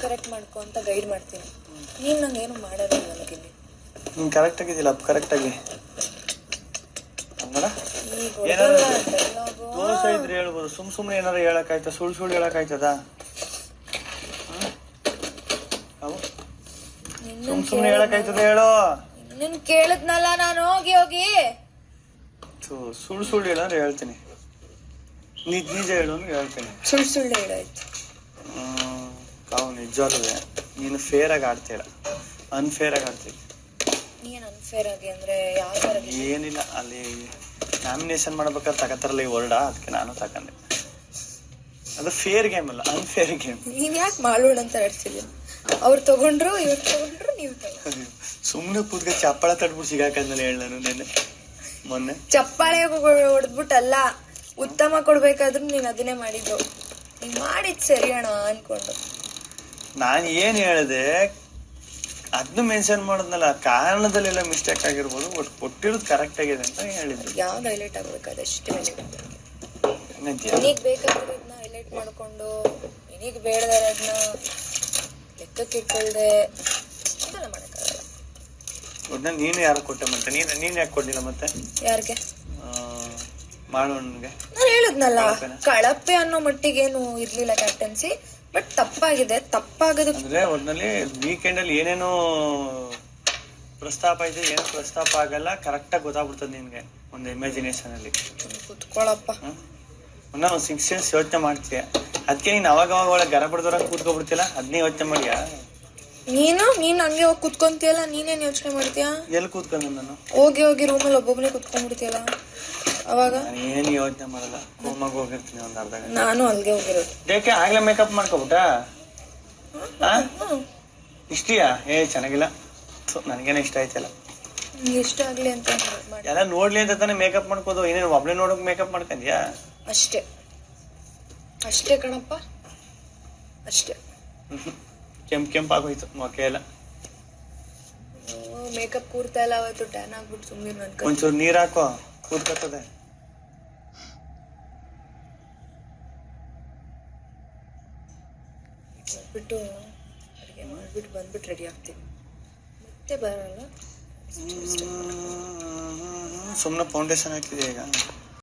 Correct ಮಾಡ್ಕೊ ಅಂತ guide ಮಾಡ್ತೀನಿ. ನೀನು ನಂಗೇನು ಮಾಡೋದು ನನಗೆ. ನೀನು ಕರೆಕ್ಟ್ ಆಗಿದ್ದಿಲ್ಲ ಕರೆಕ್ಟಾಗಿ ಹಂಗಡ ದೋಷ ಇದ್ರೆ ಹೇಳ್ಬೋದು. ಸುಮ್ಮನೆ ಏನಾರು ಹೇಳಕ್ಕಾಯ್ತ? ಸುಳ್ಳು ಹೇಳಕ್ಕಾಯ್ತದ? ಸುಮ್ಮನೆ ಹೇಳಕ್ಕಾಯ್ತದ ಹೇಳೋ? ನಿನ್ ಕೇಳಿದ್ನಲ್ಲ ನಾನು. ಹೋಗಿ ಸುಳ್ಳು ಹೇಳಂದ್ರೆ ಹೇಳ್ತೀನಿ. ನಿಜ ಹೇಳು ಅಂದ್ರೆ ಹೇಳ್ತೀನಿ. ಸುಳ್ಳು ಹೇಳಾಯ್ತು. ತಾವು ನಿಜವಲ್ವೇ? ನೀನು ಫೇರ್ ಆಗಿ ಆಡ್ತೀರ, ಅನ್ಫೇರ್ ಆಗಿ ಆಡ್ತೀವಿ. ನೀನ್ ಅನ್ಫೇರ್ ಆಗಿ ಅಂದ್ರೆ ಯಾವ ತರ? ಏನಿಲ್ಲ, ಅಲ್ಲಿ ನಾಮಿನೇಷನ್ ಮಾಡ್ಬೇಕಾದ್ರೆ ತಗತಾರಲ್ಲ ಈ ವರ್ಡ, ಅದಕ್ಕೆ ನಾನು ತಗೊಂಡೆ. ಅದು ಫೇರ್ ಗೇಮ್ ಅಲ್ಲ, ಅನ್ಫೇರ್ ಗೇಮ್. ನೀನ್ ಯಾಕೆ ಮಾಡೋಣ ಅಂತ ಆಡ್ತಿದ್ಯ? ಅವ್ರು ತಗೊಂಡ್ರು, ಇವ್ರು ತಗೊಂಡ್ರು, ನೀವು ಸುಮ್ನೆ ಕೂತ್ಕ ಚಪ್ಪಾಳ ತಡ್ಬಿಟ್ಟು ಸಿಗಾಕಂದ್ಮೇಲೆ ಹೇಳ. ನಾನು ನೆನ್ನೆ ಮೊನ್ನೆ ಚಪ್ಪಾಳೆ ಹೊಡೆದ್ಬಿಟ್ಟಲ್ಲ, ಉತ್ತಮ ಕೊಡ್ಬೇಕಾದ್ರೂ ನೀನ್ ಅದನ್ನೇ ಮಾಡಿದ್ದು. ನೀನ್ ಮಾಡಿದ್ ಸರಿ ಅಣ್ಣ ಅನ್ಕೊಂಡು. ನಾನು ಏನ್ ಹೇಳಿದೆ ಅದನ್ನ ಮೆನ್ಷನ್ ಮಾಡೋದ್ನಲ್ಲ, ಕಾರಣದಲ್ಲೆಲ್ಲ ಮಿಸ್ಟೇಕ್ ಆಗಿರ್ಬೋದು, ಬಟ್ ಕೊಟ್ಟಿರೋದು ಕರೆಕ್ಟ್ ಆಗಿದೆ ಅಂತ ಹೇಳಿದ್ದೆ. ಯಾವ್ದು ಹೈಲೈಟ್ ಆಗ್ಬೇಕಾದಷ್ಟೇ ನಿನಗ್ ಬೇಕಾಗಿರೋದನ್ನ ಹೈಲೈಟ್ ಮಾಡ್ಕೊಂಡು ನಿನಗ್ ಬೇಡದನ್ನ ಲೆಕ್ಕಕ್ಕೆ ಇಟ್ಕೊಳ್ದೆ ಅದೆಲ್ಲ ಮಾಡಕ್ಕಾಗಲ್ಲ. ಒಟ್ನಲ್ಲಿ ನೀನು ಯಾರು ಕೊಟ್ಟೆ ಮತ್ತೆ? ನೀನ್ ಯಾಕೆ ಕೊಟ್ಟಿಲ್ಲ ಮತ್ತೆ? ಯಾರಿಗೆ? ಮಾಡೋನ್ಗೆ ನಾನು ಹೇಳಿದ್ನಲ್ಲ, ಕಳಪೆ ಅನ್ನೋ ಮಟ್ಟಿಗೇನು ಇರ್ಲಿಲ್ಲ ಕ್ಯಾಪ್ಟನ್ಸಿ, ಬಟ್ ತಪ್ಪಾಗದು ಅಂದ್ರೆ ಒಟ್ನಲ್ಲಿ ವೀಕೆಂಡ್ ಅಲ್ಲಿ ಏನೇನು ಪ್ರಸ್ತಾಪ ಇದೆ, ಏನು ಪ್ರಸ್ತಾಪ ಆಗಲ್ಲ, ಕರೆಕ್ಟ್ ಆಗಿ ಗೊತ್ತಾಗ್ಬಿಡ್ತದೆ ನಿನ್ಗೆ ಒಂದು ಇಮ್ಯಾಜಿನೇಷನ್ ಅಲ್ಲಿ. ಕುತ್ಕೊಳಪ್ಪ. ಒಂದು 6 years ಯೋಚನೆ ಮಾಡ್ತೀಯ, ಅದಕ್ಕೆ ನೀನ್ ಅವಾಗ ಒಳಗೆ ಗರ ಬಡ್ದವ್ರಾಗ ಕೂತ್ಕೊಬಿಡ್ತಿಲ್ಲ, ಅದನ್ನೇ ಯೋಚನೆ ಮಾಡಿಯಾ? ನೀನು ಹಂಗೆ ಹೋಗಿ ಕುತ್ಕೊಂತಿಯಲ್ಲ, ನೀನೇನ್ ಯೋಚನೆ ಮಾಡ್ತೀಯಾ? ಎಲ್ಲಿ ಕೂತ್ಕೊಂಡ ನಾನು? ಹೋಗಿ ರೂಮಲ್ಲಿ ಒಬ್ಬೊಬ್ಬನೇ ಕುತ್ಕೊಂಡ್ಬಿಡ್ತೀಯಲ್ಲ, ಅವಾಗ ಏನು ಯೋಚನೆ ಮಾಡಲ್ಲ, ರೂಮಾಗ ಹೋಗಿರ್ತೀನಿ ಒಂದ್ ಅರ್ಧ ಗಂಟೆ. ನಾನು ಅಲ್ಲಿಗೆ ಹೋಗಿರೋದು. ಯಾಕೆ ಆಗ್ಲೇ ಮೇಕಪ್ ಮಾಡ್ಕೊಬಿಟ್ಟ? ಇಷ್ಟಿಯಾ? ಚೆನ್ನಾಗಿಲ್ಲ, ನನಗೇನ ಇಷ್ಟ ಆಯ್ತಲ್ಲ. ಇಷ್ಟ ಆಗ್ಲಿ ಅಂತ ಎಲ್ಲ ನೋಡ್ಲಿ ಅಂತ ತಾನೇ ಮೇಕಪ್ ಮಾಡ್ಕೋದು. ಏನೇನು ಒಬ್ಳೆ ನೋಡೋಕ್ ಮೇಕಪ್ ಮಾಡ್ಕೊಂಡ್ಯಾ? ಅಷ್ಟೇ ಕಣಪ್ಪ, ಅಷ್ಟೇ. ಕೆಂಪಾಗೋಯ್ತು ಮೊಕ್ಕೆ ಎಲ್ಲ. ಮೇಕಪ್ ಕೂರ್ತಾ ಇಲ್ಲ ಅವತ್ತು, ಟ್ಯಾನ್ ಆಗ್ಬಿಟ್ಟು ಸುಮ್ಮನೆ ಒಂಚೂರು ನೀರ್ ಹಾಕೋ, ಕೂತ್ಕತ್ತದೆ. ಬಿಟ್ಟು ಅಡುಗೆ ಮಾಡ್ಬಿಟ್ಟು ಬಂದ್ಬಿಟ್ಟು ರೆಡಿ ಆಗ್ತೀನಿ, ಮತ್ತೆ ಬರಲ್ಲ. ಸುಮ್ಮನೆ ಫೌಂಡೇಶನ್ ಹಾಕಿದೆ ಈಗ.